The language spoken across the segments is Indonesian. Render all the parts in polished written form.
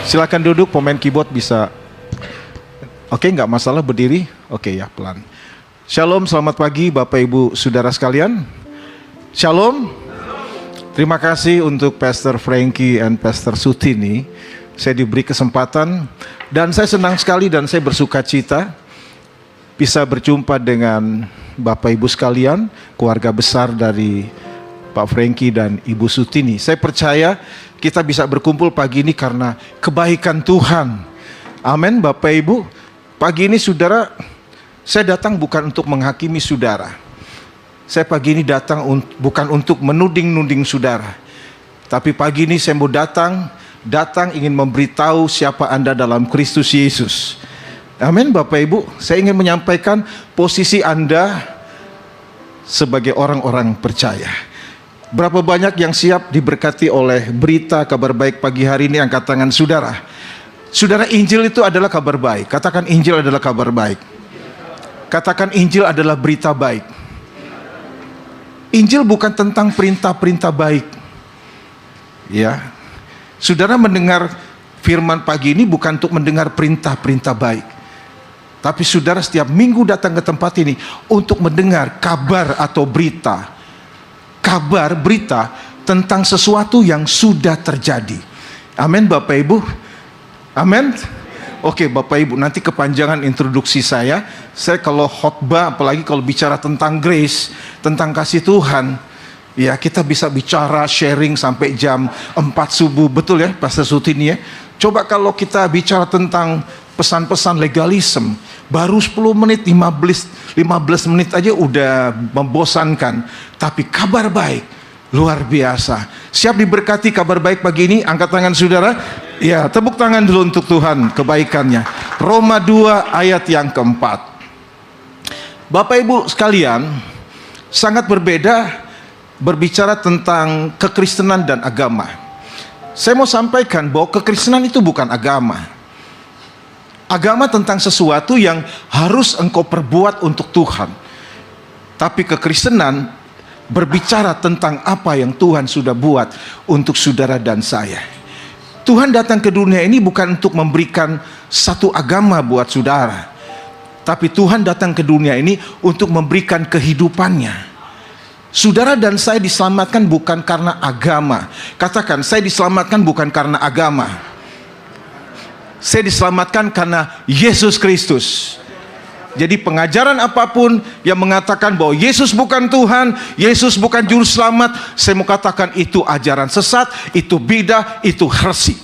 Silakan duduk, pemain keyboard bisa. Oke, nggak masalah berdiri. Oke ya, pelan. Shalom, selamat pagi Bapak Ibu Saudara sekalian. Shalom. Terima kasih untuk Pastor Frankie and Pastor Sutini. Saya diberi kesempatan dan saya senang sekali dan saya bersuka cita bisa berjumpa dengan Bapak Ibu sekalian, keluarga besar dari Pak Frankie dan Ibu Sutini. Saya percaya kita bisa berkumpul pagi ini karena kebaikan Tuhan. Amin Bapak Ibu. Pagi ini saudara, saya datang bukan untuk menghakimi saudara. Saya pagi ini datang bukan untuk menuding-nuding saudara. Tapi pagi ini saya mau datang ingin memberitahu siapa Anda dalam Kristus Yesus. Amin Bapak Ibu. Saya ingin menyampaikan posisi Anda sebagai orang-orang percaya. Berapa banyak yang siap diberkati oleh berita kabar baik pagi hari ini? Angkat tangan saudara. Saudara, Injil itu adalah kabar baik. Katakan Injil adalah kabar baik. Katakan Injil adalah berita baik. Injil bukan tentang perintah-perintah baik. Ya. Saudara mendengar firman pagi ini bukan untuk mendengar perintah-perintah baik. Tapi saudara setiap minggu datang ke tempat ini untuk mendengar kabar atau berita. Kabar, berita tentang sesuatu yang sudah terjadi. Amin Bapak Ibu. Amin. Oke Bapak Ibu, nanti kepanjangan introduksi saya kalau khotbah, apalagi kalau bicara tentang grace, tentang kasih Tuhan, ya kita bisa bicara sharing sampai jam 4 subuh. Betul ya Pastor Sutini ya. Coba kalau kita bicara tentang pesan-pesan legalisme, baru 10 menit, 15 menit aja udah membosankan. Tapi kabar baik luar biasa. Siap diberkati kabar baik pagi ini? Angkat tangan saudara. Ya, tepuk tangan dulu untuk Tuhan kebaikannya. Roma 2 ayat yang keempat. Bapak Ibu sekalian, sangat berbeda berbicara tentang kekristenan dan agama. Saya mau sampaikan bahwa kekristenan itu bukan agama. Agama tentang sesuatu yang harus engkau perbuat untuk Tuhan. Tapi kekristenan berbicara tentang apa yang Tuhan sudah buat untuk saudara dan saya. Tuhan datang ke dunia ini bukan untuk memberikan satu agama buat saudara. Tapi Tuhan datang ke dunia ini untuk memberikan kehidupannya. Saudara dan saya diselamatkan bukan karena agama. Katakan, saya diselamatkan bukan karena agama. Saya diselamatkan karena Yesus Kristus. Jadi pengajaran apapun yang mengatakan bahwa Yesus bukan Tuhan, Yesus bukan juru selamat, saya mau katakan itu ajaran sesat, itu bidah, itu heresi.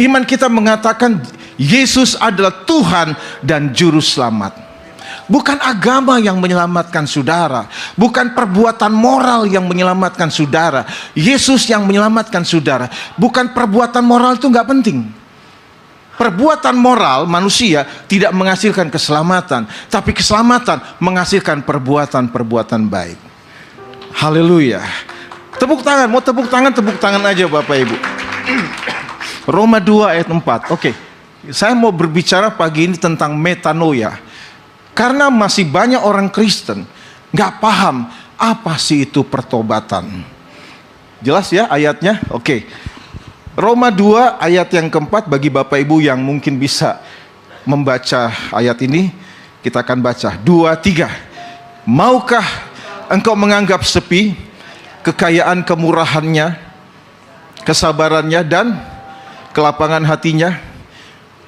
Iman kita mengatakan Yesus adalah Tuhan dan juru selamat. Bukan agama yang menyelamatkan saudara, bukan perbuatan moral yang menyelamatkan saudara. Yesus yang menyelamatkan saudara. Bukan perbuatan moral itu nggak penting. Perbuatan moral manusia tidak menghasilkan keselamatan, tapi keselamatan menghasilkan perbuatan-perbuatan baik. Haleluya. Tepuk tangan, mau tepuk tangan aja Bapak Ibu. Roma 2 ayat 4. Oke. Saya mau berbicara pagi ini tentang metanoia. Karena masih banyak orang Kristen nggak paham apa sih itu pertobatan. Jelas ya ayatnya? Oke. Roma 2 ayat yang keempat, bagi Bapak Ibu yang mungkin bisa membaca ayat ini, kita akan baca 2, 3. Maukah engkau menganggap sepi kekayaan kemurahannya, kesabarannya dan kelapangan hatinya?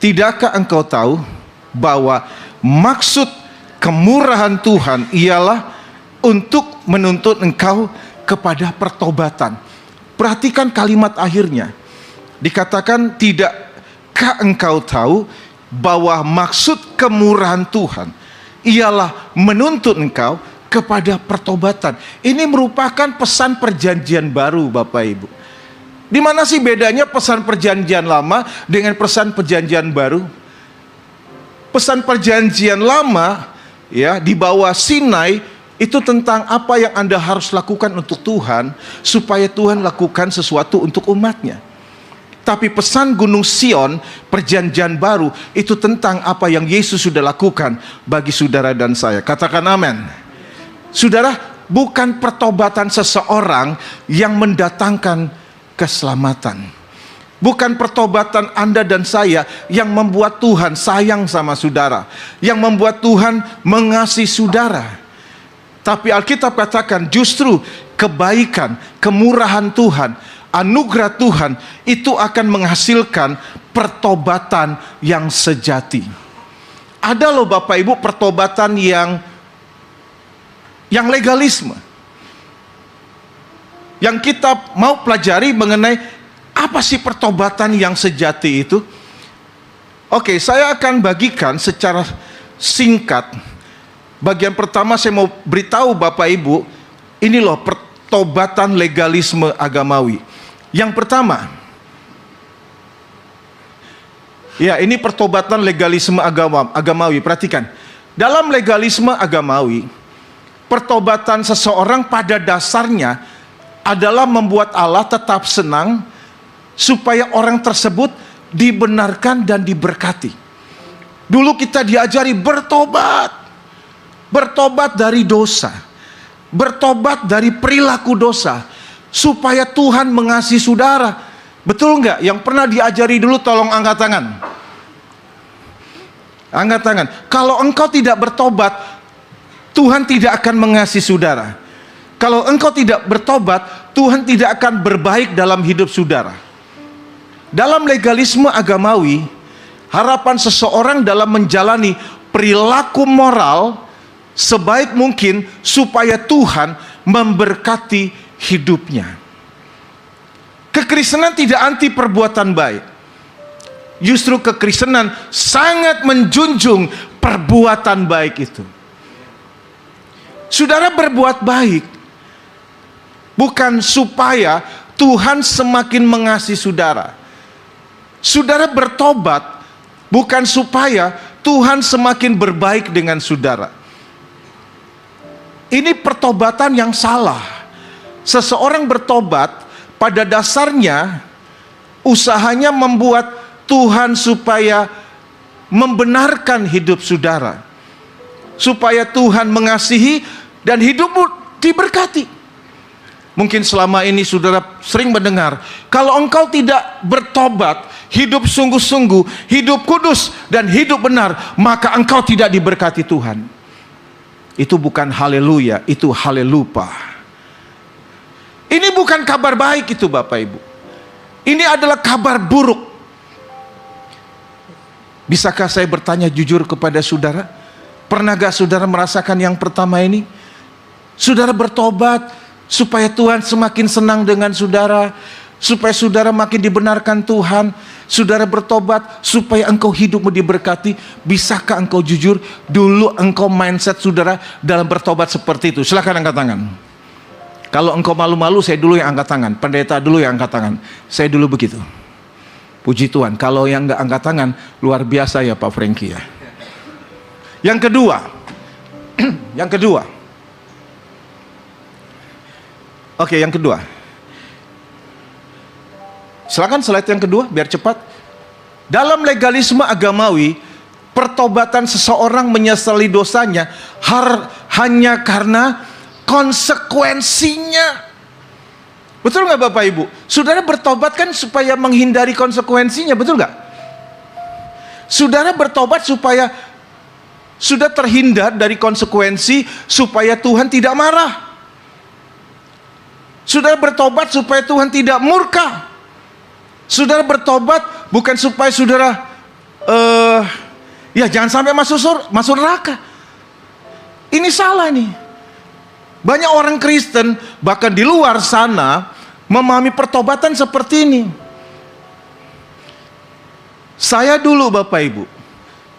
Tidakkah engkau tahu bahwa maksud kemurahan Tuhan ialah untuk menuntut engkau kepada pertobatan? Perhatikan kalimat akhirnya. Dikatakan, tidakkah engkau tahu bahwa maksud kemurahan Tuhan ialah menuntut engkau kepada pertobatan. Ini merupakan pesan perjanjian baru Bapak Ibu. Di mana sih bedanya pesan perjanjian lama dengan pesan perjanjian baru? Pesan perjanjian lama ya di bawah Sinai itu tentang apa yang Anda harus lakukan untuk Tuhan supaya Tuhan lakukan sesuatu untuk umatnya. Tapi pesan Gunung Sion, perjanjian baru, itu tentang apa yang Yesus sudah lakukan bagi saudara dan saya. Katakan amin. Saudara, bukan pertobatan seseorang yang mendatangkan keselamatan. Bukan pertobatan Anda dan saya yang membuat Tuhan sayang sama saudara, yang membuat Tuhan mengasihi saudara. Tapi Alkitab katakan justru kebaikan, kemurahan Tuhan, anugerah Tuhan itu akan menghasilkan pertobatan yang sejati. Ada loh Bapak Ibu pertobatan yang legalisme. Yang kita mau pelajari mengenai apa sih pertobatan yang sejati itu? Oke, saya akan bagikan secara singkat. Bagian pertama saya mau beritahu Bapak Ibu, ini loh pertobatan legalisme agamawi. Yang pertama, ya ini pertobatan legalisme agamawi. Perhatikan, dalam legalisme agamawi, pertobatan seseorang pada dasarnya adalah membuat Allah tetap senang supaya orang tersebut dibenarkan dan diberkati. Dulu kita diajari bertobat dari dosa, bertobat dari perilaku dosa, supaya Tuhan mengasihi saudara. Betul nggak? Yang pernah diajari dulu tolong angkat tangan. Angkat tangan. Kalau engkau tidak bertobat, Tuhan tidak akan mengasihi saudara. Kalau engkau tidak bertobat, Tuhan tidak akan berbaik dalam hidup saudara. Dalam legalisme agamawi, harapan seseorang dalam menjalani perilaku moral sebaik mungkin supaya Tuhan memberkati hidupnya. Kekristenan tidak anti perbuatan baik. Justru kekristenan sangat menjunjung perbuatan baik itu. Saudara berbuat baik bukan supaya Tuhan semakin mengasihi saudara. Saudara bertobat bukan supaya Tuhan semakin berbaik dengan saudara. Ini pertobatan yang salah. Seseorang bertobat pada dasarnya usahanya membuat Tuhan supaya membenarkan hidup saudara, supaya Tuhan mengasihi dan hidupmu diberkati. Mungkin selama ini saudara sering mendengar, kalau engkau tidak bertobat, hidup sungguh-sungguh, hidup kudus dan hidup benar, maka engkau tidak diberkati Tuhan. Itu bukan haleluya, itu halelupa. Ini bukan kabar baik itu Bapak Ibu. Ini adalah kabar buruk. Bisakah saya bertanya jujur kepada saudara? Pernah gak saudara merasakan yang pertama ini? Saudara bertobat supaya Tuhan semakin senang dengan saudara, supaya saudara makin dibenarkan Tuhan. Saudara bertobat supaya engkau hidupmu diberkati. Bisakah engkau jujur? Dulu engkau mindset saudara dalam bertobat seperti itu. Silakan angkat tangan. Kalau engkau malu-malu, saya dulu yang angkat tangan. Pendeta dulu yang angkat tangan. Saya dulu begitu. Puji Tuhan. Kalau yang nggak angkat tangan, luar biasa ya Pak Franky ya. Yang kedua, yang kedua. Oke, yang kedua. Silakan slide yang kedua biar cepat. Dalam legalisme agamawi, pertobatan seseorang menyesali dosanya hanya karena konsekuensinya. Betul nggak Bapak Ibu? Saudara bertobat kan supaya menghindari konsekuensinya, betul nggak? Saudara bertobat supaya sudah terhindar dari konsekuensi, supaya Tuhan tidak marah. Saudara bertobat supaya Tuhan tidak murka. Saudara bertobat bukan supaya saudara ya jangan sampai masuk neraka. Ini salah nih. Banyak orang Kristen bahkan di luar sana memahami pertobatan seperti ini. Saya dulu Bapak Ibu,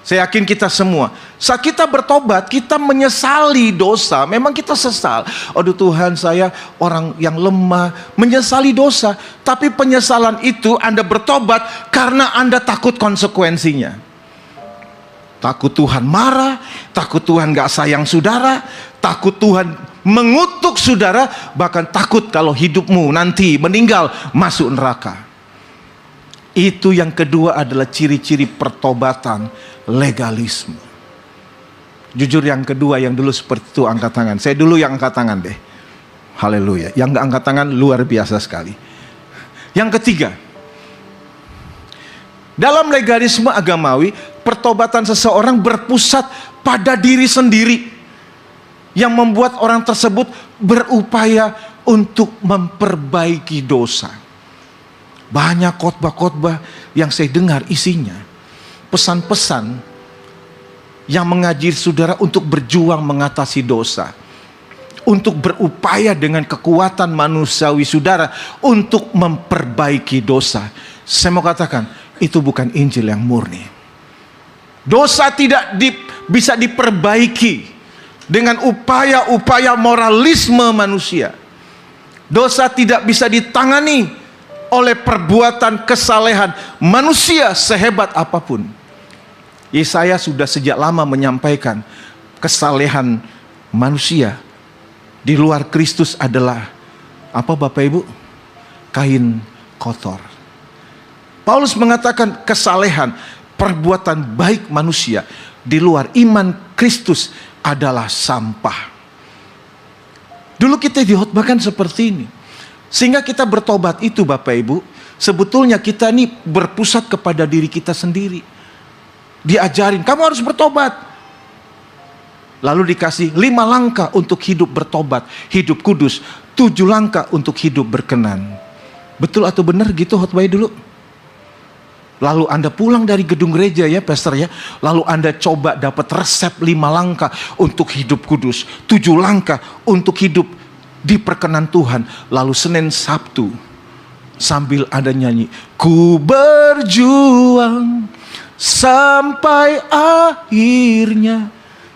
saya yakin kita semua, saat kita bertobat, kita menyesali dosa. Memang kita sesal. Aduh Tuhan, saya orang yang lemah, menyesali dosa. Tapi penyesalan itu Anda bertobat karena Anda takut konsekuensinya. Takut Tuhan marah, takut Tuhan gak sayang saudara, takut Tuhan mengutuk saudara, bahkan takut kalau hidupmu nanti meninggal masuk neraka. Itu yang kedua adalah ciri-ciri pertobatan legalisme. Jujur yang kedua yang dulu seperti itu angkat tangan. Saya dulu yang angkat tangan deh. Haleluya. Yang gak angkat tangan luar biasa sekali. Yang ketiga, Dalam legalisme agamawi, pertobatan seseorang berpusat pada diri sendiri, yang membuat orang tersebut berupaya untuk memperbaiki dosa. Banyak khotbah-khotbah yang saya dengar isinya pesan-pesan yang mengajari saudara untuk berjuang mengatasi dosa, untuk berupaya dengan kekuatan manusiawi saudara untuk memperbaiki dosa. Saya mau katakan, itu bukan Injil yang murni. Dosa tidak bisa diperbaiki dengan upaya-upaya moralisme manusia. Dosa tidak bisa ditangani oleh perbuatan kesalehan manusia sehebat apapun. Yesaya sudah sejak lama menyampaikan kesalehan manusia di luar Kristus adalah apa Bapak Ibu? Kain kotor. Paulus mengatakan kesalehan, perbuatan baik manusia di luar iman Kristus adalah sampah. Dulu kita dihotbahkan seperti ini. Sehingga kita bertobat itu Bapak Ibu, sebetulnya kita ini berpusat kepada diri kita sendiri. Diajarin, kamu harus bertobat. Lalu dikasih 5 langkah untuk hidup bertobat, hidup kudus, 7 langkah untuk hidup berkenan. Betul atau benar gitu khotbahnya dulu? Lalu Anda pulang dari gedung gereja ya pastor ya, lalu Anda coba dapat resep 5 langkah untuk hidup kudus, 7 langkah untuk hidup diperkenan Tuhan. Lalu Senin Sabtu sambil Anda nyanyi, ku berjuang sampai akhirnya.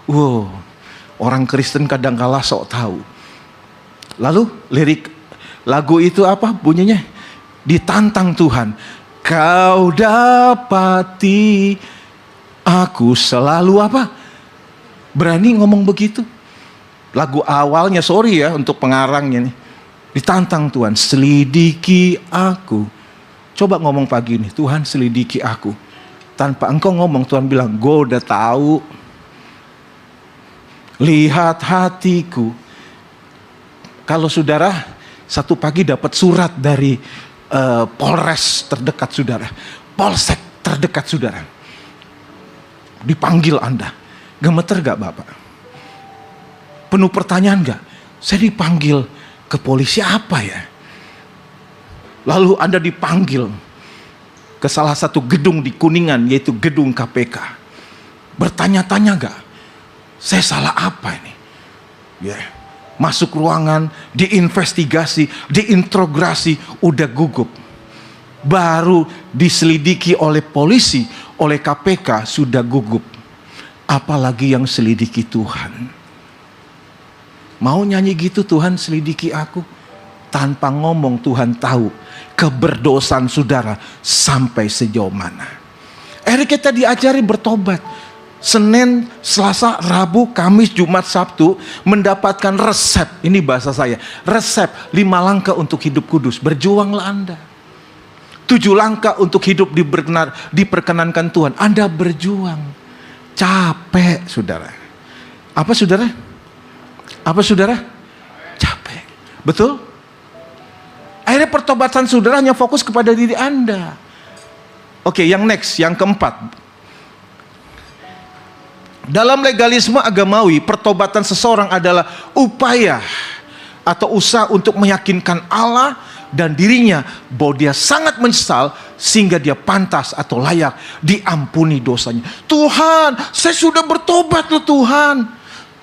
Wow, orang Kristen kadang-kala sok tahu. Lalu lirik lagu itu apa bunyinya? Ditantang Tuhan, kau dapati aku selalu apa? Berani ngomong begitu? Lagu awalnya, sorry ya untuk pengarangnya nih. Ditantang Tuhan, selidiki aku. Coba ngomong pagi ini, Tuhan selidiki aku. Tanpa engkau ngomong, Tuhan bilang, gue udah tahu. Lihat hatiku. Kalau saudara satu pagi dapat surat dari Polres terdekat saudara, Polsek terdekat saudara, dipanggil Anda, gemeter gak Bapak? Penuh pertanyaan gak? Saya dipanggil ke polisi apa ya? Lalu Anda dipanggil ke salah satu gedung di Kuningan, yaitu gedung KPK. Bertanya-tanya gak? Saya salah apa ini? Ya, masuk ruangan, diinvestigasi, diintrogasi, udah gugup. Baru diselidiki oleh polisi, oleh KPK, sudah gugup. Apalagi yang selidiki Tuhan. Mau nyanyi gitu, Tuhan selidiki aku? Tanpa ngomong Tuhan tahu keberdosaan saudara sampai sejauh mana. Akhirnya kita diajari bertobat. Senin, Selasa, Rabu, Kamis, Jumat, Sabtu mendapatkan resep. Ini bahasa saya, resep 5 langkah untuk hidup kudus. Berjuanglah Anda. 7 langkah untuk hidup diperkenankan Tuhan. Anda berjuang. Capek saudara. Apa saudara? Apa saudara? Capek. Betul? Akhirnya pertobatan saudara hanya fokus kepada diri Anda. Oke, yang next, yang keempat. Dalam legalisme agamawi, pertobatan seseorang adalah upaya atau usaha untuk meyakinkan Allah dan dirinya bahwa dia sangat menyesal sehingga dia pantas atau layak diampuni dosanya. Tuhan, saya sudah bertobat loh Tuhan.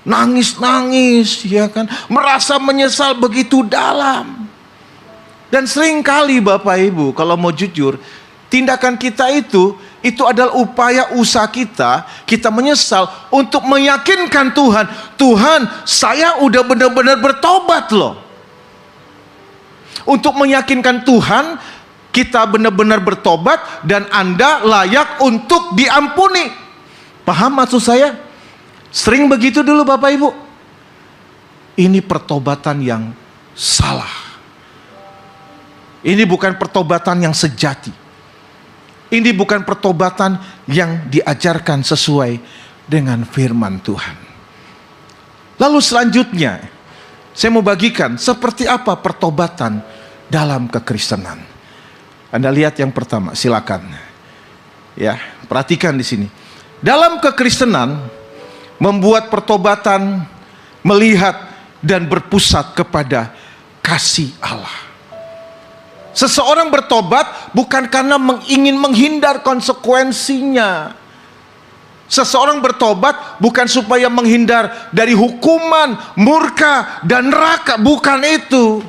Nangis-nangis, ya kan? Merasa menyesal begitu dalam. Dan seringkali Bapak Ibu, kalau mau jujur, tindakan kita itu adalah upaya usaha kita menyesal untuk meyakinkan Tuhan, Tuhan, saya udah benar-benar bertobat loh. Untuk meyakinkan Tuhan, kita benar-benar bertobat dan Anda layak untuk diampuni. Paham maksud saya? Sering begitu dulu Bapak Ibu. Ini pertobatan yang salah. Ini bukan pertobatan yang sejati. Ini bukan pertobatan yang diajarkan sesuai dengan firman Tuhan. Lalu selanjutnya, saya mau bagikan seperti apa pertobatan dalam kekristenan. Anda lihat yang pertama, silakan. Ya, perhatikan di sini. Dalam kekristenan membuat pertobatan melihat dan berpusat kepada kasih Allah. Seseorang bertobat bukan karena ingin menghindar konsekuensinya. Seseorang bertobat bukan supaya menghindar dari hukuman, murka, dan neraka. Bukan itu.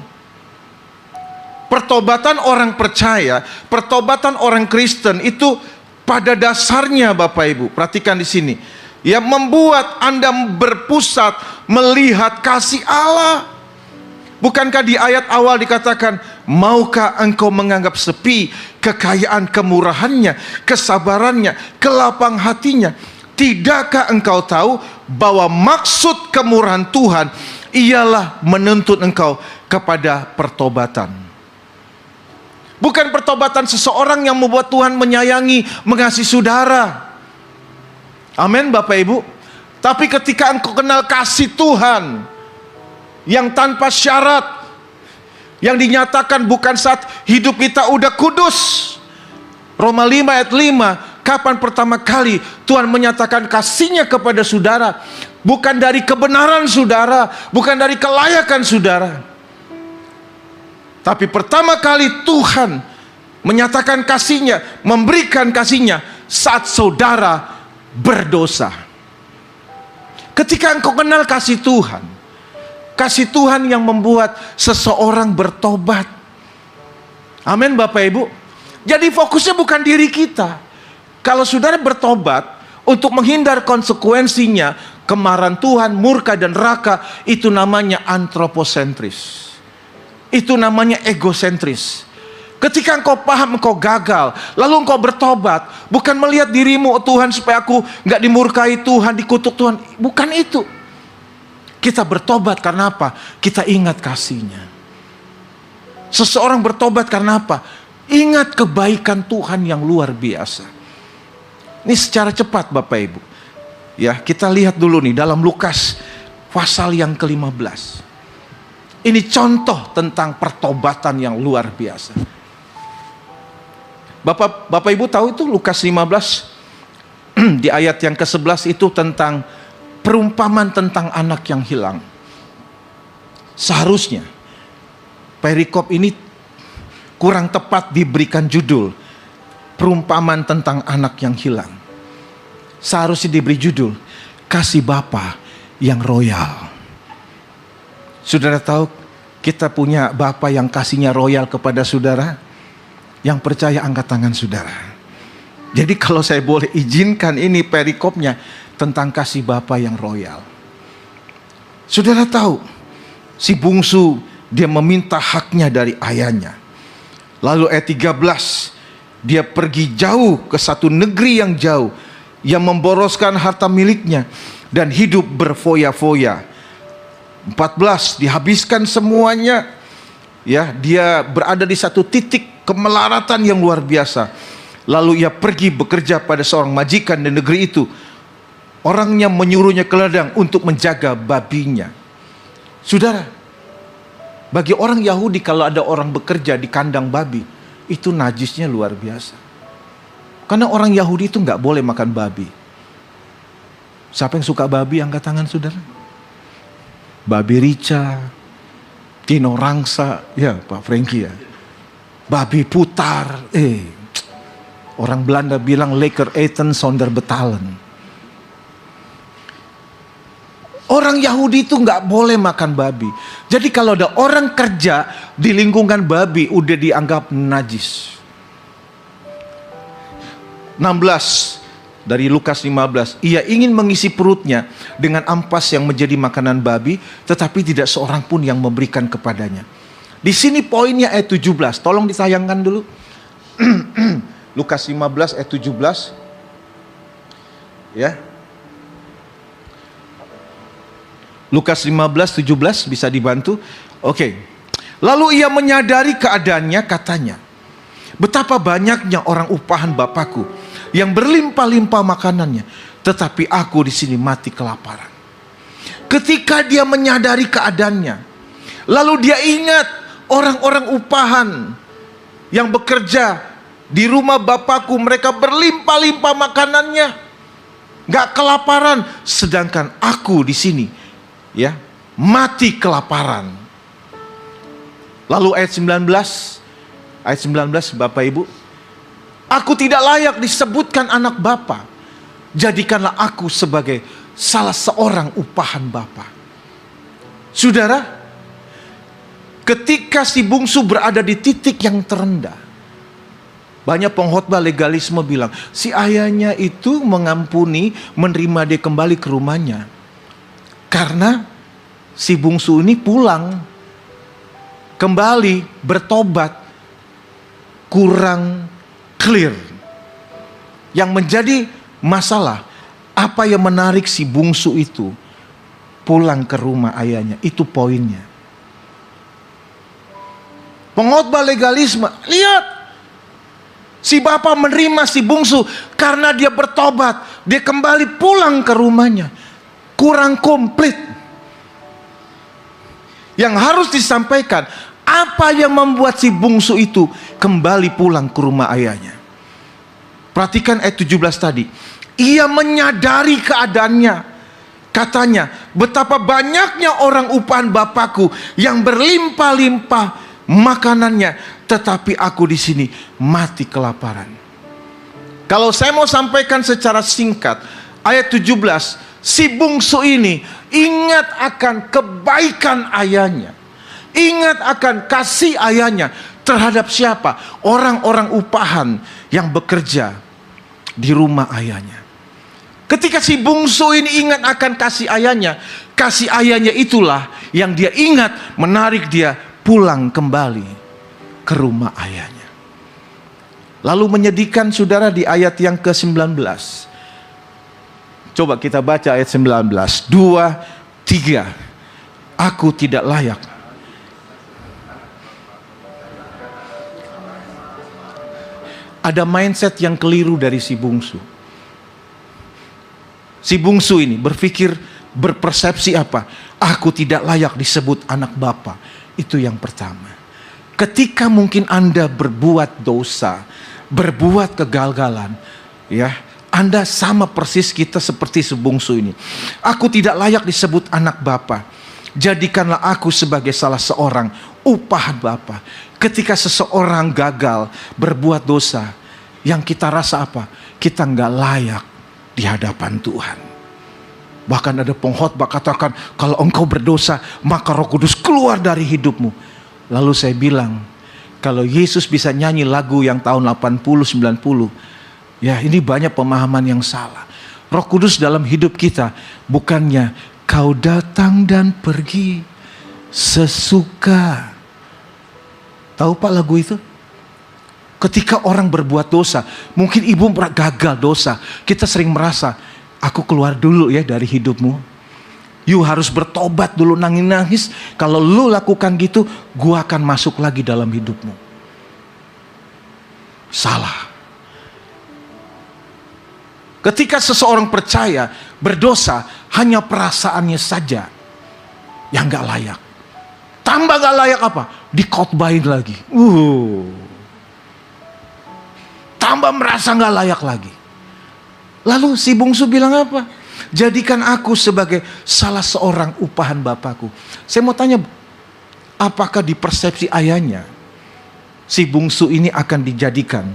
Pertobatan orang percaya, pertobatan orang Kristen itu pada dasarnya, Bapak Ibu, perhatikan di sini, yang membuat Anda berpusat melihat kasih Allah. Bukankah di ayat awal dikatakan, maukah engkau menganggap sepi kekayaan kemurahannya, kesabarannya, kelapang hatinya? Tidakkah engkau tahu bahwa maksud kemurahan Tuhan ialah menuntut engkau kepada pertobatan? Bukan pertobatan seseorang yang membuat Tuhan menyayangi, mengasihi saudara. Amin, Bapak Ibu. Tapi ketika engkau kenal kasih Tuhan yang tanpa syarat, yang dinyatakan bukan saat hidup kita udah kudus. Roma 5 ayat 5, kapan pertama kali Tuhan menyatakan kasih-Nya kepada saudara? Bukan dari kebenaran saudara, bukan dari kelayakan saudara. Tapi pertama kali Tuhan menyatakan kasih-Nya, memberikan kasih-Nya saat saudara berdosa. Ketika engkau kenal kasih Tuhan, kasih Tuhan yang membuat seseorang bertobat. Amin, Bapak Ibu. Jadi fokusnya bukan diri kita. Kalau saudara bertobat untuk menghindar konsekuensinya, kemarahan Tuhan, murka dan neraka, itu namanya antroposentris. Itu namanya egosentris. Ketika engkau paham engkau gagal, lalu engkau bertobat, bukan melihat dirimu, oh Tuhan supaya aku gak dimurkai Tuhan, dikutuk Tuhan. Bukan itu. Kita bertobat karena apa? Kita ingat kasih-Nya. Seseorang bertobat karena apa? Ingat kebaikan Tuhan yang luar biasa. Ini secara cepat Bapak Ibu. Ya, kita lihat dulu nih dalam Lukas pasal yang ke-15. Ini contoh tentang pertobatan yang luar biasa. Bapak Ibu tahu itu Lukas 15 di ayat yang ke-11 itu tentang perumpamaan tentang anak yang hilang. Seharusnya perikop ini kurang tepat diberikan judul perumpamaan tentang anak yang hilang. Seharusnya diberi judul kasih Bapa yang royal. Saudara tahu kita punya Bapa yang kasihnya royal kepada saudara? Yang percaya angkat tangan saudara. Jadi kalau saya boleh izinkan ini perikopnya tentang kasih Bapa yang royal. Saudara tahu, si bungsu dia meminta haknya dari ayahnya. Lalu ayat 13, dia pergi jauh ke satu negeri yang jauh, yang memboroskan harta miliknya dan hidup berfoya-foya. 14, dihabiskan semuanya. Ya, dia berada di satu titik kemelaratan yang luar biasa. Lalu ia pergi bekerja pada seorang majikan di negeri itu. Orangnya menyuruhnya ke ladang untuk menjaga babinya. Saudara, bagi orang Yahudi kalau ada orang bekerja di kandang babi, itu najisnya luar biasa. Karena orang Yahudi itu nggak boleh makan babi. Siapa yang suka babi angkat tangan saudara? Babi rica, Tino Rangsa, ya Pak Frankie ya. Babi putar, orang Belanda bilang lekker eten zonder betalen. Orang Yahudi itu nggak boleh makan babi. Jadi kalau ada orang kerja di lingkungan babi udah dianggap najis. 16 dari Lukas 15. Ia ingin mengisi perutnya dengan ampas yang menjadi makanan babi, tetapi tidak seorang pun yang memberikan kepadanya. Di sini poinnya ayat 17. Tolong ditayangkan dulu. Lukas 15 ayat 17. Ya. Lukas 15, 17 bisa dibantu. Oke. Lalu ia menyadari keadaannya, katanya, betapa banyaknya orang upahan Bapakku yang berlimpah-limpah makanannya, tetapi aku di sini mati kelaparan. Ketika dia menyadari keadaannya, lalu dia ingat orang-orang upahan yang bekerja Di rumah Bapakku mereka berlimpah-limpah makanannya, gak kelaparan. Sedangkan aku di sini, ya, mati kelaparan. Lalu ayat 19 Bapak Ibu, aku tidak layak disebutkan anak Bapa. Jadikanlah aku sebagai salah seorang upahan Bapa. Saudara, ketika si bungsu berada di titik yang terendah, banyak pengkhotbah legalisme bilang, si ayahnya itu mengampuni, menerima dia kembali ke rumahnya. Karena si bungsu ini pulang, kembali, bertobat, kurang clear. Yang menjadi masalah, apa yang menarik si bungsu itu pulang ke rumah ayahnya, itu poinnya. Pengkhotbah legalisme, lihat, si bapak menerima si bungsu karena dia bertobat, dia kembali pulang ke rumahnya. Kurang komplit. Yang harus disampaikan, apa yang membuat si bungsu itu kembali pulang ke rumah ayahnya. Perhatikan ayat 17 tadi. Ia menyadari keadaannya. Katanya, betapa banyaknya orang upahan Bapakku yang berlimpah-limpah makanannya, tetapi aku di sini mati kelaparan. Kalau saya mau sampaikan secara singkat, ayat 17, si bungsu ini ingat akan kebaikan ayahnya, ingat akan kasih ayahnya terhadap siapa? Orang-orang upahan yang bekerja di rumah ayahnya. Ketika si bungsu ini ingat akan kasih ayahnya itulah yang dia ingat menarik dia pulang kembali ke rumah ayahnya. Lalu menyedihkan saudara di ayat yang ke-19. Coba kita baca ayat 19. 2, 3. Aku tidak layak. Ada mindset yang keliru dari si bungsu. Si bungsu ini berpersepsi apa? Aku tidak layak disebut anak Bapa. Itu yang pertama. Ketika mungkin Anda berbuat dosa, berbuat kegagalan, ya, Anda sama persis kita seperti si bungsu ini. Aku tidak layak disebut anak Bapa. Jadikanlah aku sebagai salah seorang upahan Bapa. Ketika seseorang gagal berbuat dosa, yang kita rasa apa? Kita nggak layak di hadapan Tuhan. Bahkan ada pengkhotbah katakan, kalau engkau berdosa, maka Roh Kudus keluar dari hidupmu. Lalu saya bilang, kalau Yesus bisa nyanyi lagu yang tahun 80-90, ya ini banyak pemahaman yang salah. Roh Kudus dalam hidup kita bukannya kau datang dan pergi sesuka. Tahu Pak lagu itu? Ketika orang berbuat dosa, mungkin ibu gagal dosa, kita sering merasa, aku keluar dulu ya dari hidupmu. You harus bertobat dulu, nangis-nangis. Kalau lu lakukan gitu, gua akan masuk lagi dalam hidupmu. Salah. Ketika seseorang percaya berdosa, hanya perasaannya saja yang gak layak. Tambah gak layak apa? Dikotbahin lagi. Tambah merasa gak layak lagi. Lalu si bungsu bilang apa? Jadikan aku sebagai salah seorang upahan Bapakku. Saya mau tanya, apakah di persepsi ayahnya si bungsu ini akan dijadikan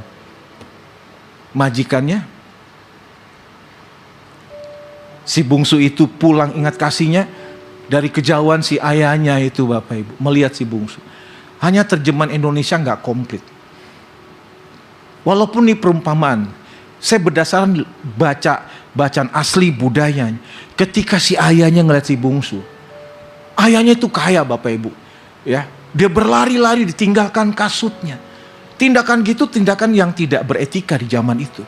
majikannya? Si bungsu itu pulang ingat kasihnya, dari kejauhan si ayahnya itu Bapak Ibu melihat si bungsu. Hanya terjemahan Indonesia nggak komplit. Walaupun ini perumpamaan, saya berdasarkan bacaan asli budayanya. Ketika si ayahnya ngeliat si bungsu, ayahnya itu kaya Bapak Ibu, ya, dia berlari-lari ditinggalkan kasutnya. Tindakan gitu tindakan yang tidak beretika di zaman itu.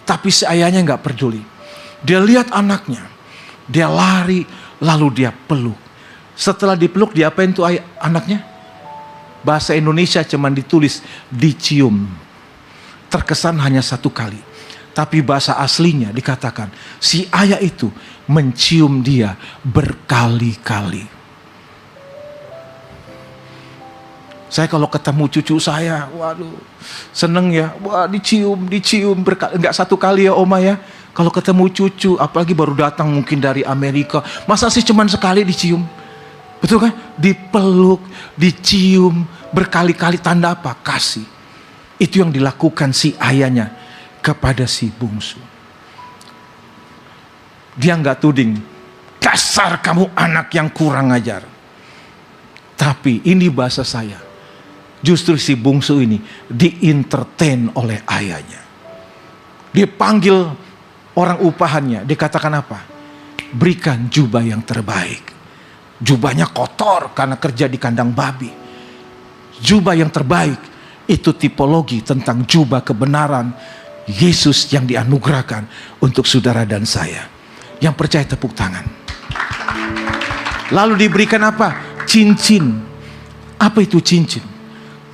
Tapi si ayahnya nggak peduli. Dia lihat anaknya, dia lari, lalu dia peluk. Setelah dipeluk, diapain tuh anaknya? Bahasa Indonesia cuman ditulis dicium. Terkesan hanya satu kali. Tapi bahasa aslinya dikatakan, si ayah itu mencium dia berkali-kali. Saya kalau ketemu cucu saya, waduh, seneng ya. Wah, dicium, nggak satu kali ya Oma ya. Kalau ketemu cucu, apalagi baru datang mungkin dari Amerika, masa sih cuman sekali dicium? Betul kan? Dipeluk, dicium, berkali-kali, tanda apa? Kasih. Itu yang dilakukan si ayahnya kepada si bungsu. Dia nggak tuding, dasar kamu anak yang kurang ajar. Tapi ini bahasa saya. Justru si bungsu ini di-entertain oleh ayahnya. Dipanggil orang upahannya, dikatakan apa? Berikan jubah yang terbaik. Jubahnya kotor karena kerja di kandang babi. Jubah yang terbaik itu tipologi tentang jubah kebenaran Yesus yang dianugerahkan untuk saudara dan saya. Yang percaya tepuk tangan. Lalu diberikan apa? Cincin. Apa itu cincin?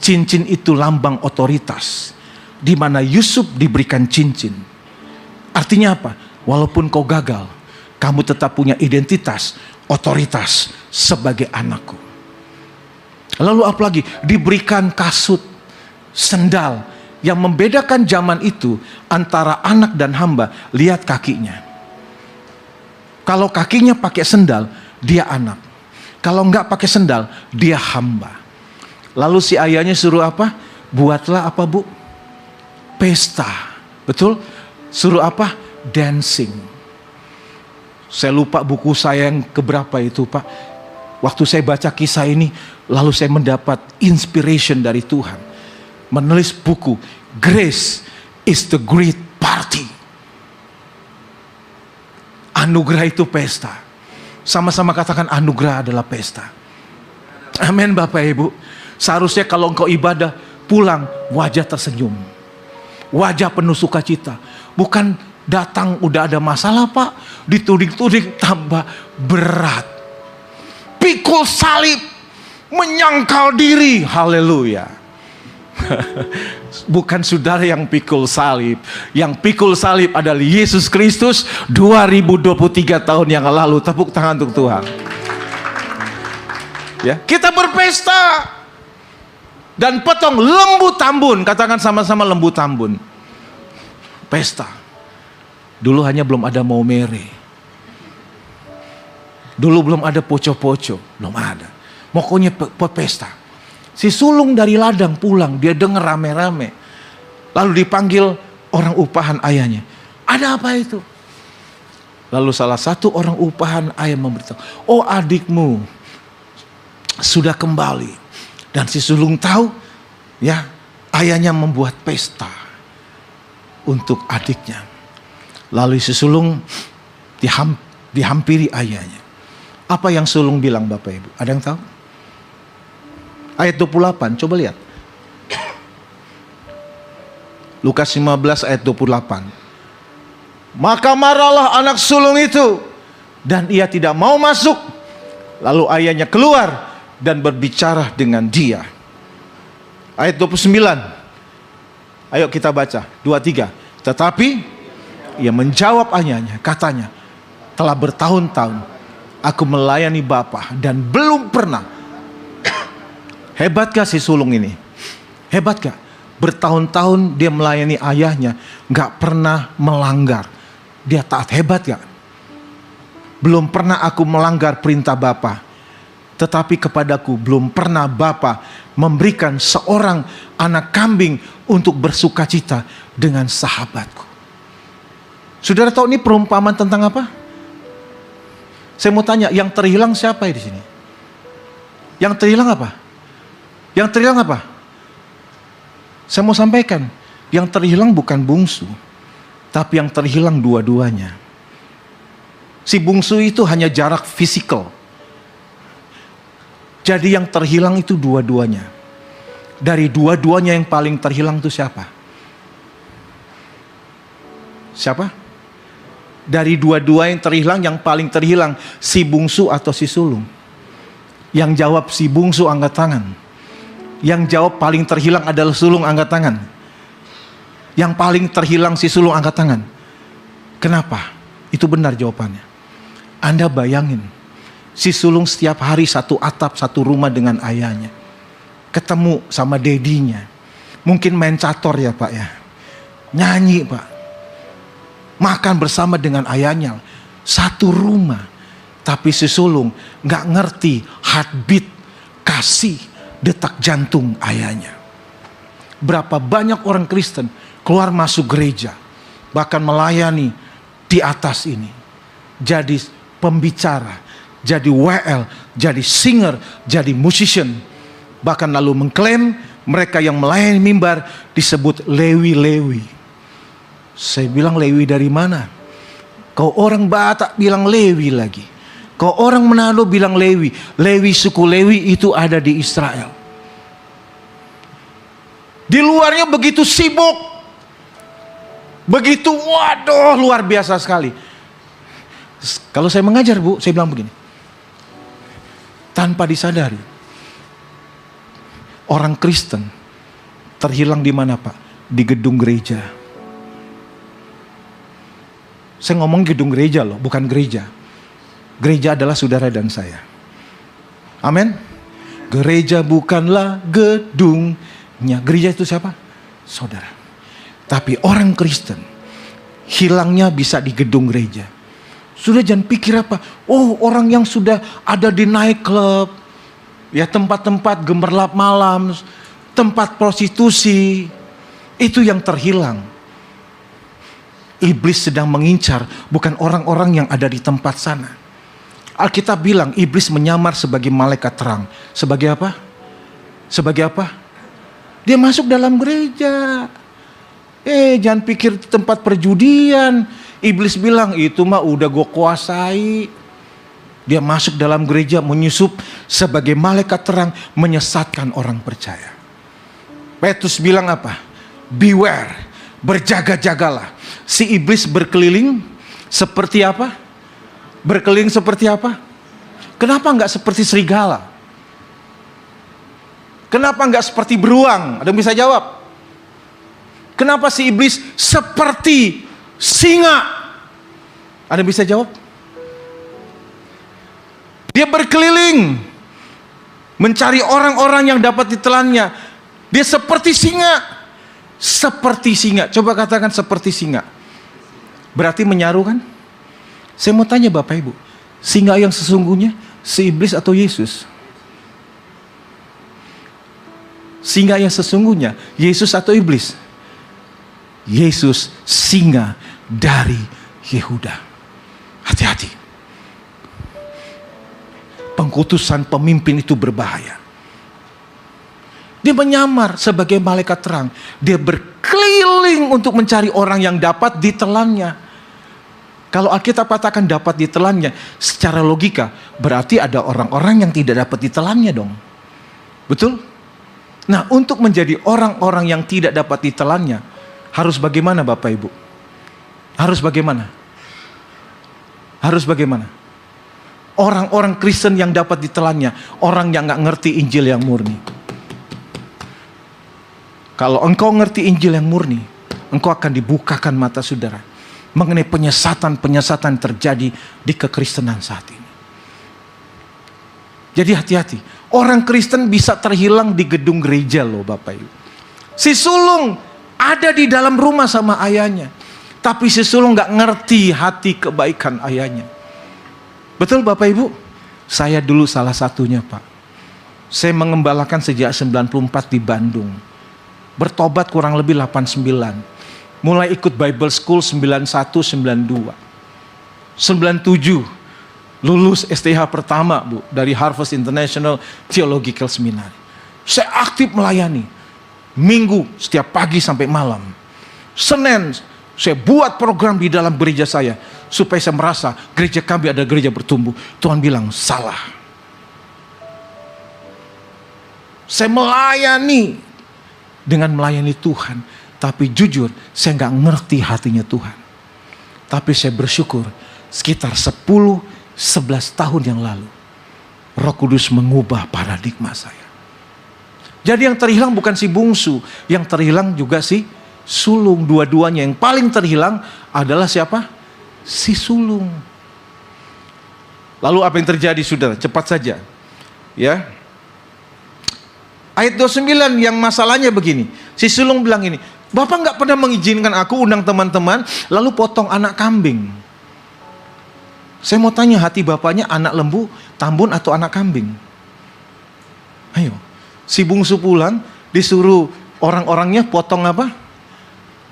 Cincin itu lambang otoritas, di mana Yusuf diberikan cincin. Artinya apa? Walaupun kau gagal, kamu tetap punya identitas, otoritas sebagai anakku. Lalu apalagi? Diberikan kasut, sendal, yang membedakan zaman itu antara anak dan hamba. Lihat kakinya. Kalau kakinya pakai sendal, dia anak. Kalau enggak pakai sendal, dia hamba. Lalu si ayahnya suruh apa? Buatlah apa bu? Pesta. Betul? Suruh apa? Dancing. Saya lupa buku saya yang keberapa itu Pak. Waktu saya baca kisah ini, lalu saya mendapat inspiration dari Tuhan. Menulis buku, Grace is the Great Party. Anugerah itu pesta. Sama-sama katakan anugerah adalah pesta. Amin Bapak Ibu. Seharusnya kalau engkau ibadah, pulang wajah tersenyum. Wajah penuh sukacita. Bukan datang udah ada masalah Pak, dituding-tuding tambah berat. Pikul salib, menyangkal diri. Haleluya. Bukan saudara yang pikul salib. Yang pikul salib adalah Yesus Kristus 2023 tahun yang lalu. Tepuk tangan untuk Tuhan. Ya, kita berpesta dan potong lembu tambun. Katakan sama-sama lembu tambun. Pesta. Dulu hanya belum ada mau mere. Dulu belum ada poco-poco, belum ada. Pokoknya pesta. Si sulung dari ladang pulang, dia dengar rame-rame. Lalu dipanggil orang upahan ayahnya. Ada apa itu? Lalu salah satu orang upahan ayah memberitahu, oh adikmu sudah kembali. Dan si sulung tahu, ya ayahnya membuat pesta untuk adiknya. Lalu si sulung dihampiri ayahnya. Apa yang sulung bilang Bapak Ibu? Ada yang tahu? Ayat 28, coba lihat. Lukas 15 ayat 28. Maka marahlah anak sulung itu, dan ia tidak mau masuk. Lalu ayahnya keluar dan berbicara dengan dia. Ayat 29. Ayo kita baca, 23. Tetapi ia menjawab ayahnya, katanya, telah bertahun-tahun aku melayani Bapa dan belum pernah. Hebat gak si sulung ini? Hebat gak? Bertahun-tahun dia melayani ayahnya, gak pernah melanggar. Dia taat. Hebat gak? Belum pernah aku melanggar perintah Bapa. Tetapi kepadaku belum pernah Bapa memberikan seorang anak kambing untuk bersukacita dengan sahabatku. Saudara tahu ini perumpamaan tentang apa? Saya mau tanya, yang terhilang siapa ya di sini? Yang terhilang apa? Yang terhilang apa? Saya mau sampaikan, yang terhilang bukan bungsu, tapi yang terhilang dua-duanya. Si bungsu itu hanya jarak fisikal. Jadi yang terhilang itu dua-duanya. Dari dua-duanya yang paling terhilang itu siapa? Siapa? Dari dua-dua yang terhilang, yang paling terhilang si bungsu atau si sulung? Yang jawab si bungsu angkat tangan. Yang jawab paling terhilang adalah sulung, angkat tangan. Yang paling terhilang si sulung, angkat tangan. Kenapa? Itu benar jawabannya. Anda bayangin, si sulung setiap hari satu atap, satu rumah dengan ayahnya. ketemu sama dedinya. Mungkin main catur ya Pak ya. Nyanyi Pak. Makan bersama dengan ayahnya. Satu rumah. Tapi si sulung gak ngerti heartbeat, kasih, detak jantung ayahnya. Berapa banyak orang Kristen keluar masuk gereja. Bahkan melayani di atas ini. Jadi pembicara, jadi WL, jadi singer, jadi musician. Bahkan lalu mengklaim mereka yang melayani mimbar disebut Lewi-Lewi. Saya bilang Lewi dari mana? Kau orang Batak bilang Lewi lagi. Kau orang Manado bilang Lewi. Lewi, suku Lewi itu ada di Israel. Di luarnya begitu sibuk. Begitu, waduh, luar biasa sekali. Kalau saya mengajar Bu, saya bilang begini. Tanpa disadari, orang Kristen terhilang di mana Pak? Di gedung gereja. Saya ngomong gedung gereja loh, bukan gereja. Gereja adalah saudara dan saya. Amin. Gereja bukanlah gedungnya. Gereja itu siapa? Saudara. Tapi orang Kristen hilangnya bisa di gedung gereja. Sudah jangan pikir apa. Oh, orang yang sudah ada di nightclub, ya tempat-tempat gemerlap malam, tempat prostitusi, itu yang terhilang. Iblis sedang mengincar bukan orang-orang yang ada di tempat sana. Alkitab bilang iblis menyamar sebagai malaikat terang. Sebagai apa? Sebagai apa? Dia masuk dalam gereja. Jangan pikir tempat perjudian. Iblis bilang itu mah udah gue kuasai. Dia masuk dalam gereja menyusup sebagai malaikat terang menyesatkan orang percaya. Petrus bilang apa? Beware, berjaga-jagalah. Si iblis berkeliling seperti apa? Berkeliling seperti apa? Kenapa enggak seperti serigala? Kenapa enggak seperti beruang? Ada yang bisa jawab? Kenapa si iblis seperti singa? Ada yang bisa jawab? Dia berkeliling mencari orang-orang yang dapat ditelannya. Dia seperti singa. Seperti singa. Coba katakan seperti singa. Berarti menyaru kan? Saya mau tanya Bapak Ibu, singa yang sesungguhnya si iblis atau Yesus? Singa yang sesungguhnya Yesus atau iblis? Yesus, singa dari Yehuda. Hati-hati. Pengkutusan pemimpin itu berbahaya. Dia menyamar sebagai malaikat terang. Dia berkeliling untuk mencari orang yang dapat ditelannya. Kalau Alkitab katakan dapat ditelannya, secara logika berarti ada orang-orang yang tidak dapat ditelannya dong. Betul? Nah, untuk menjadi orang-orang yang tidak dapat ditelannya, harus bagaimana Bapak Ibu? Harus bagaimana? Harus bagaimana? Orang-orang Kristen yang dapat ditelannya, orang yang gak ngerti Injil yang murni. Kalau engkau ngerti Injil yang murni, engkau akan dibukakan mata saudara mengenai penyesatan-penyesatan terjadi di kekristenan saat ini. Jadi hati-hati. Orang Kristen bisa terhilang di gedung gereja loh Bapak Ibu. Si sulung ada di dalam rumah sama ayahnya. Tapi si sulung gak ngerti hati kebaikan ayahnya. Betul Bapak Ibu? Saya dulu salah satunya Pak. Saya mengembalakan sejak 94 di Bandung. Bertobat kurang lebih 89. Mulai ikut Bible School 91, 92. 97 lulus STH pertama Bu dari Harvest International Theological Seminary. Saya aktif melayani. Minggu setiap pagi sampai malam. Senin saya buat program di dalam gereja saya supaya saya merasa gereja kami ada gereja bertumbuh. Tuhan bilang salah. Saya melayani dengan melayani Tuhan. Tapi jujur, saya nggak ngerti hatinya Tuhan. Tapi saya bersyukur, sekitar 10-11 tahun yang lalu, Roh Kudus mengubah paradigma saya. Jadi yang terhilang bukan si bungsu, yang terhilang juga si sulung. Dua-duanya yang paling terhilang adalah siapa? Si sulung. Lalu apa yang terjadi saudara? Cepat saja. Ya. Ayat 29 yang masalahnya begini. Si sulung bilang ini, Bapak nggak pernah mengizinkan aku undang teman-teman, lalu potong anak kambing. Saya mau tanya, hati bapaknya anak lembu, tambun atau anak kambing? Ayo, si bungsu pulang, disuruh orang-orangnya potong apa?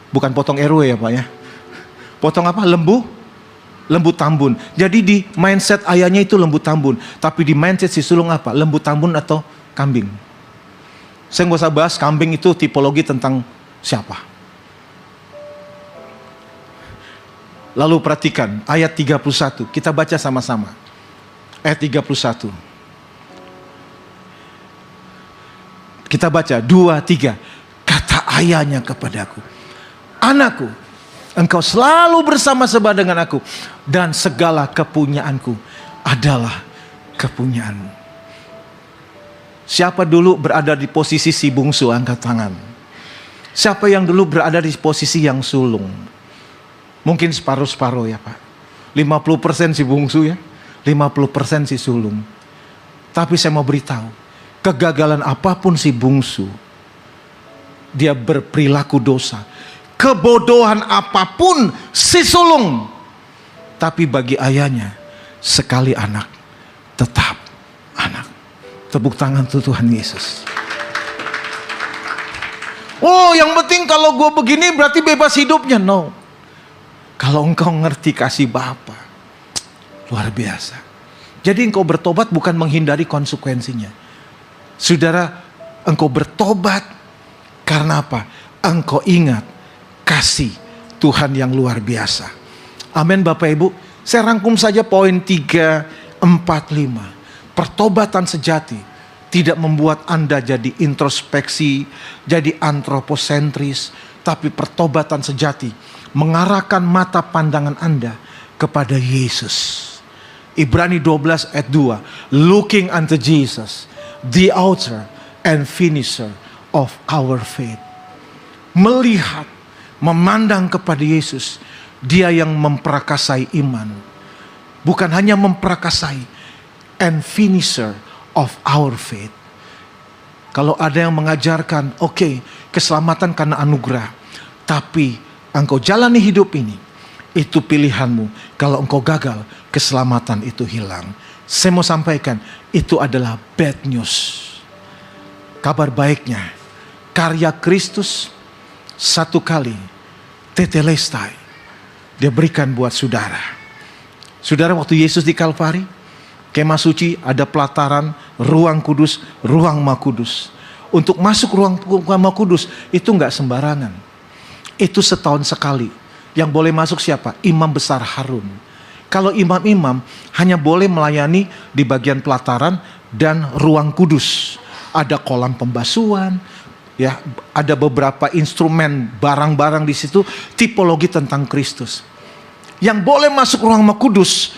Bukan potong RW ya Pak ya. Potong apa? Lembu tambun. Jadi di mindset ayahnya itu lembu tambun. Tapi di mindset si sulung apa? Lembu tambun atau kambing. Saya nggak usah bahas kambing itu tipologi tentang siapa. Lalu perhatikan ayat 31. Kita baca sama-sama. Ayat 31. Kita baca 2, 3. Kata ayahnya kepadaku, anakku, engkau selalu bersama-sama dengan aku, dan segala kepunyaanku adalah kepunyaanmu. Siapa dulu berada di posisi si bungsu? Angkat tangan. Siapa yang dulu berada di posisi yang sulung? Mungkin separuh-separuh ya Pak. 50% si bungsu ya, 50% si sulung. Tapi saya mau beritahu, kegagalan apapun si bungsu, dia berperilaku dosa. Kebodohan apapun si sulung, tapi bagi ayahnya, sekali anak, tetap anak. Tepuk tangan tuh Tuhan Yesus. Oh, yang penting kalau gue begini berarti bebas hidupnya. No. Kalau engkau ngerti kasih Bapa, luar biasa. Jadi engkau bertobat bukan menghindari konsekuensinya. Saudara, engkau bertobat karena apa? Engkau ingat kasih Tuhan yang luar biasa. Amin Bapak Ibu. Saya rangkum saja poin 3, 4, 5. Pertobatan sejati tidak membuat Anda jadi introspeksi, jadi antroposentris. Tapi pertobatan sejati mengarahkan mata pandangan Anda kepada Yesus. Ibrani 12 ayat 2. Looking unto Jesus, the author and finisher of our faith. Melihat, memandang kepada Yesus, dia yang memperakasai iman. Bukan hanya memperakasai, and finisher of our faith. Kalau ada yang mengajarkan, oke, keselamatan karena anugerah, tapi engkau jalani hidup ini, itu pilihanmu. Kalau engkau gagal, keselamatan itu hilang. Saya mau sampaikan, itu adalah bad news. Kabar baiknya, karya Kristus satu kali, tetelestai, dia berikan buat saudara. Saudara, waktu Yesus di Kalvari, kemah suci, ada pelataran, ruang kudus, ruang maha kudus. Untuk masuk ruang maha kudus, itu nggak sembarangan. Itu setahun sekali. Yang boleh masuk siapa? Imam besar Harun. Kalau imam-imam hanya boleh melayani di bagian pelataran dan ruang kudus. Ada kolam pembasuhan, ya, ada beberapa instrumen, barang-barang di situ, tipologi tentang Kristus. Yang boleh masuk ruang maha kudus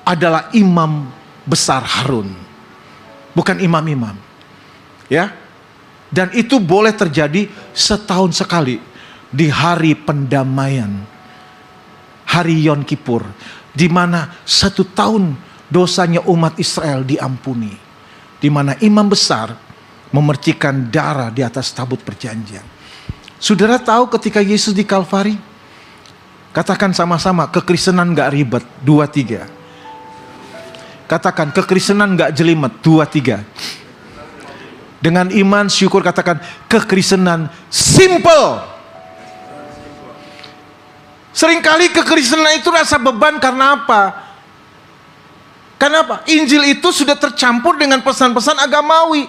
adalah imam besar Harun, bukan imam-imam, ya. Dan itu boleh terjadi setahun sekali di hari pendamaian, hari Yom Kippur, di mana 1 tahun dosanya umat Israel diampuni, di mana imam besar memercikan darah di atas tabut perjanjian. Saudara tahu ketika Yesus di Kalvari, katakan sama-sama, kekristenan gak ribet. 2, 3. Katakan, kekristenan gak jelimet. 2, 3. Dengan iman syukur katakan, kekristenan simple. Seringkali kekristenan itu rasa beban karena apa? Kenapa? Injil itu sudah tercampur dengan pesan-pesan agamawi.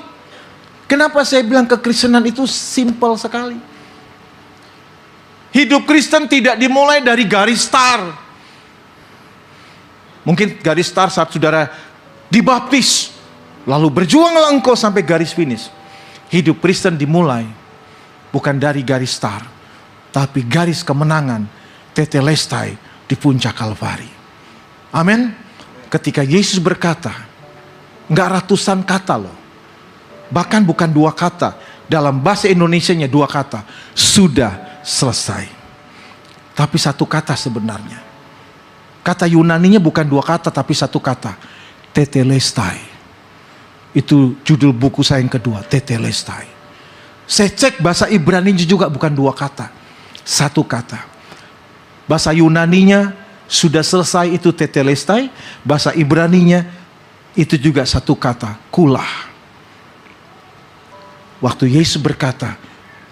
Kenapa saya bilang kekristenan itu simple sekali? Hidup Kristen tidak dimulai dari garis start. Mungkin garis start saat saudara dibaptis, lalu berjuanglah engkau sampai garis finish. Hidup Kristen dimulai bukan dari garis start, tapi garis kemenangan, tetelestai di puncak Kalvari. Amin. Ketika Yesus berkata, enggak ratusan kata loh, bahkan bukan 2 kata, dalam bahasa Indonesianya 2 kata, sudah selesai. Tapi 1 kata sebenarnya. Kata Yunaninya bukan 2 kata tapi 1 kata, tetelestai. Itu judul buku saya yang kedua, tetelestai. Saya cek bahasa Ibraninya juga bukan 2 kata, 1 kata. Bahasa Yunaninya sudah selesai, itu tetelestai. Bahasa Ibraninya itu juga 1 kata, kulah. Waktu Yesus berkata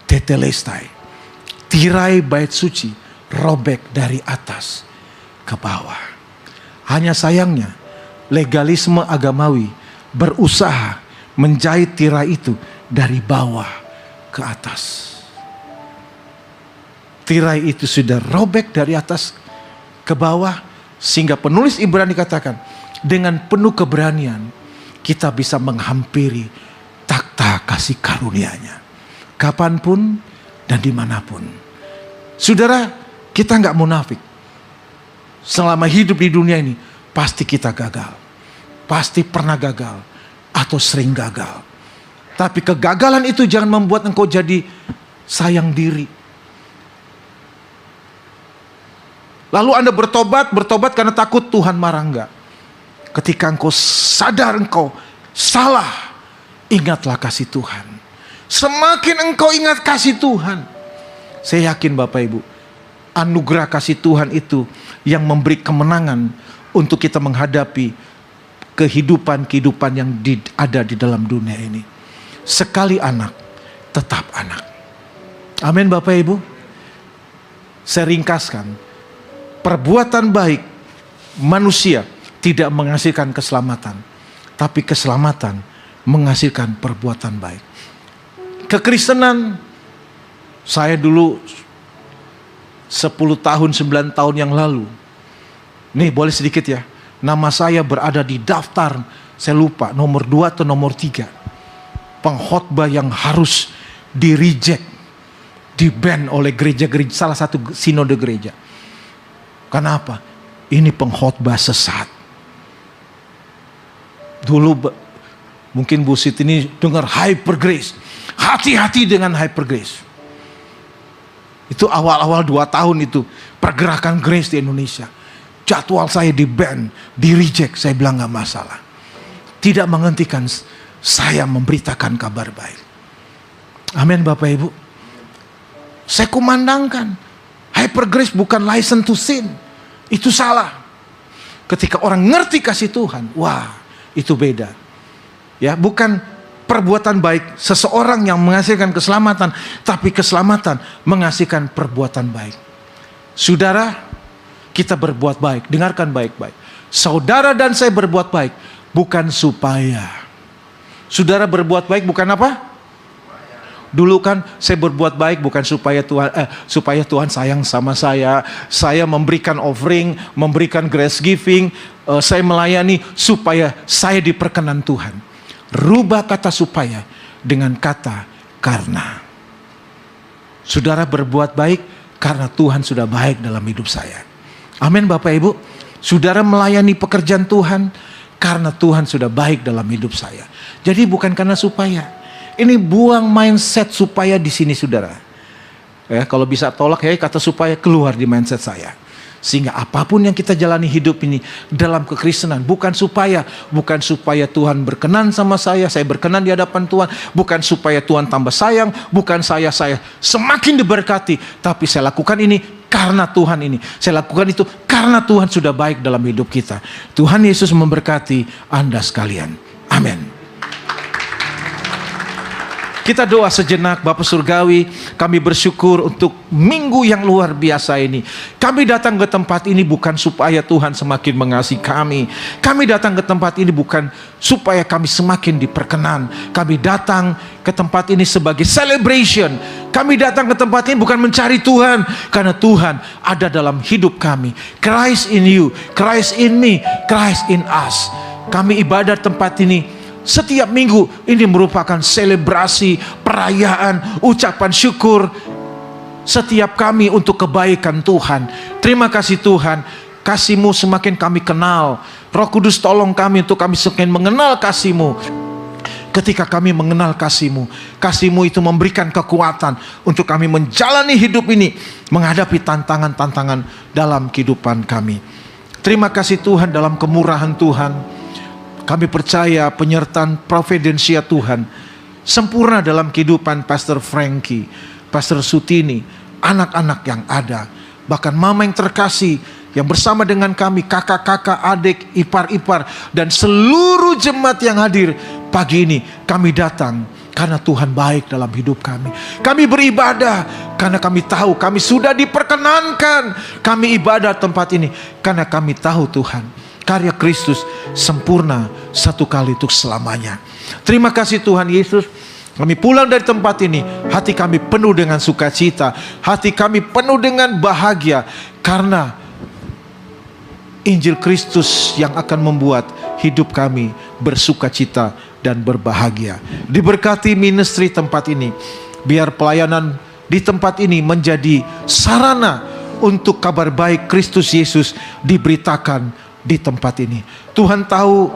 tetelestai, tirai bait suci robek dari atas ke bawah. Hanya sayangnya legalisme agamawi berusaha menjahit tirai itu dari bawah ke atas. Tirai itu sudah robek dari atas ke bawah, sehingga penulis Ibrani katakan, dengan penuh keberanian kita bisa menghampiri takhta kasih karunia-Nya kapanpun dan dimanapun. Saudara, kita nggak munafik. Selama hidup di dunia ini pasti kita gagal, pasti pernah gagal atau sering gagal. Tapi kegagalan itu jangan membuat engkau jadi sayang diri. Lalu Anda bertobat karena takut Tuhan marah. Enggak. Ketika engkau sadar engkau salah, ingatlah kasih Tuhan. Semakin engkau ingat kasih Tuhan, saya yakin Bapak Ibu, anugerah kasih Tuhan itu yang memberi kemenangan untuk kita menghadapi kehidupan yang ada di dalam dunia ini. Sekali anak, tetap anak. Amin Bapak Ibu. Saya ringkaskan, perbuatan baik manusia tidak menghasilkan keselamatan, tapi keselamatan menghasilkan perbuatan baik. Kekristenan, saya dulu 10 tahun, 9 tahun yang lalu, nih boleh sedikit ya, nama saya berada di daftar, saya lupa nomor 2 atau nomor 3, pengkhotbah yang harus di reject, di ban oleh gereja-gereja, salah satu sinode gereja. Kenapa? Ini pengkhotbah sesat. Dulu mungkin Bu Siti ini dengar hyper grace. Hati-hati dengan hyper grace. Itu awal-awal 2 tahun itu pergerakan grace di Indonesia. Jadwal saya di ban, di reject. Saya bilang gak masalah. Tidak menghentikan saya memberitakan kabar baik. Amin Bapak Ibu. Saya kumandangkan, hyper grace bukan license to sin. Itu salah. Ketika orang ngerti kasih Tuhan, wah itu beda. Ya, bukan perbuatan baik seseorang yang menghasilkan keselamatan, tapi keselamatan menghasilkan perbuatan baik. Saudara, kita berbuat baik, dengarkan baik-baik. Saudara dan saya berbuat baik bukan supaya. Saudara berbuat baik bukan apa? Dulu kan saya berbuat baik bukan supaya Tuhan sayang sama saya. Saya memberikan offering, memberikan grace giving, saya melayani supaya saya diperkenan Tuhan. Rubah kata supaya dengan kata karena. Saudara berbuat baik karena Tuhan sudah baik dalam hidup saya. Amin Bapak Ibu. Saudara melayani pekerjaan Tuhan karena Tuhan sudah baik dalam hidup saya. Jadi bukan karena supaya. Ini buang mindset supaya di sini saudara. Ya, kalau bisa tolak ya kata supaya keluar di mindset saya. Sehingga apapun yang kita jalani hidup ini dalam kekristenan bukan supaya Tuhan berkenan sama saya berkenan di hadapan Tuhan, bukan supaya Tuhan tambah sayang, bukan saya semakin diberkati, tapi saya lakukan ini karena Tuhan ini. Saya lakukan itu karena Tuhan sudah baik dalam hidup kita. Tuhan Yesus memberkati Anda sekalian. Amin. Kita doa sejenak. Bapa Surgawi, kami bersyukur untuk minggu yang luar biasa ini. Kami datang ke tempat ini bukan supaya Tuhan semakin mengasihi kami. Kami datang ke tempat ini bukan supaya kami semakin diperkenan. Kami datang ke tempat ini sebagai celebration. Kami datang ke tempat ini bukan mencari Tuhan, karena Tuhan ada dalam hidup kami. Christ in you, Christ in me, Christ in us. Kami ibadat tempat ini setiap minggu, ini merupakan selebrasi, perayaan, ucapan syukur setiap kami untuk kebaikan Tuhan. Terima kasih Tuhan, kasih-Mu semakin kami kenal. Roh Kudus tolong kami untuk kami semakin mengenal kasih-Mu. Ketika kami mengenal kasih-Mu, kasih-Mu itu memberikan kekuatan untuk kami menjalani hidup ini, menghadapi tantangan-tantangan dalam kehidupan kami. Terima kasih Tuhan, dalam kemurahan Tuhan, Kami percaya penyertaan providensia Tuhan sempurna dalam kehidupan Pastor Frankie, Pastor Sutini, anak-anak yang ada, bahkan mama yang terkasih yang bersama dengan kami, kakak-kakak, adik, ipar-ipar, dan seluruh jemaat yang hadir pagi ini. Kami datang karena Tuhan baik dalam hidup kami. Kami beribadah karena kami tahu kami sudah diperkenankan. Kami ibadah tempat ini karena kami tahu Tuhan, karya Kristus sempurna satu kali untuk selamanya. Terima kasih Tuhan Yesus. Kami pulang dari tempat ini, hati kami penuh dengan sukacita, hati kami penuh dengan bahagia, karena Injil Kristus yang akan membuat hidup kami bersukacita dan berbahagia. Diberkati ministry tempat ini, biar pelayanan di tempat ini menjadi sarana untuk kabar baik Kristus Yesus diberitakan di tempat ini. Tuhan tahu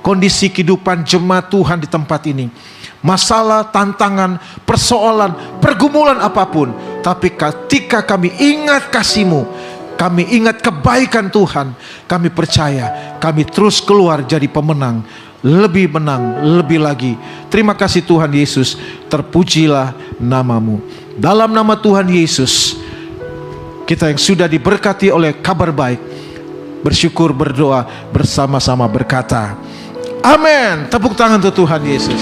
kondisi kehidupan jemaat Tuhan di tempat ini, masalah, tantangan, persoalan, pergumulan apapun. Tapi ketika kami ingat kasih-Mu, kami ingat kebaikan Tuhan, kami percaya kami terus keluar jadi pemenang, lebih menang, lebih lagi. Terima kasih Tuhan Yesus, terpujilah nama-Mu. Dalam nama Tuhan Yesus, kita yang sudah diberkati oleh kabar baik, bersyukur, berdoa, bersama-sama berkata, amin. Tepuk tangan untuk Tuhan Yesus.